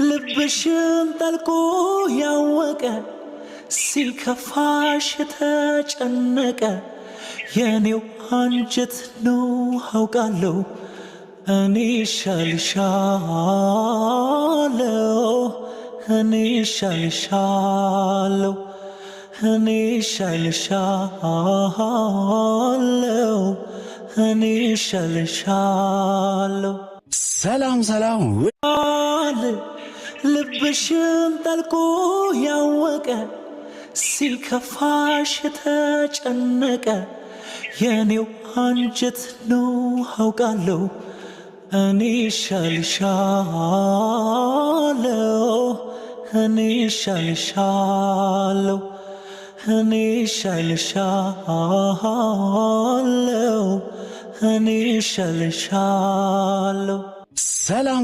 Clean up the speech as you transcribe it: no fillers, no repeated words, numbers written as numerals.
ልብሽን ጠልቆ ያወቀ ሲከፋሽ የተጨነቀ የኔው አንጀት ነው አውቃለሁ እኔ እሻልሻለሁ እኔ እሻልሻለሁ እኔ እሻልሻለሁ እኔ እሻልሻለሁ ሰላም ሰላም ልብሽን ጠልቆ ያወቀ ሲከፋሽ የተጨነቀ የኔው አንጀት ነው አውቃለሁ እኔ እሻልሻለሁ እኔ እሻልሻለሁ እኔ እሻልሻለሁ እኔ እሻልሻለሁ ሰላም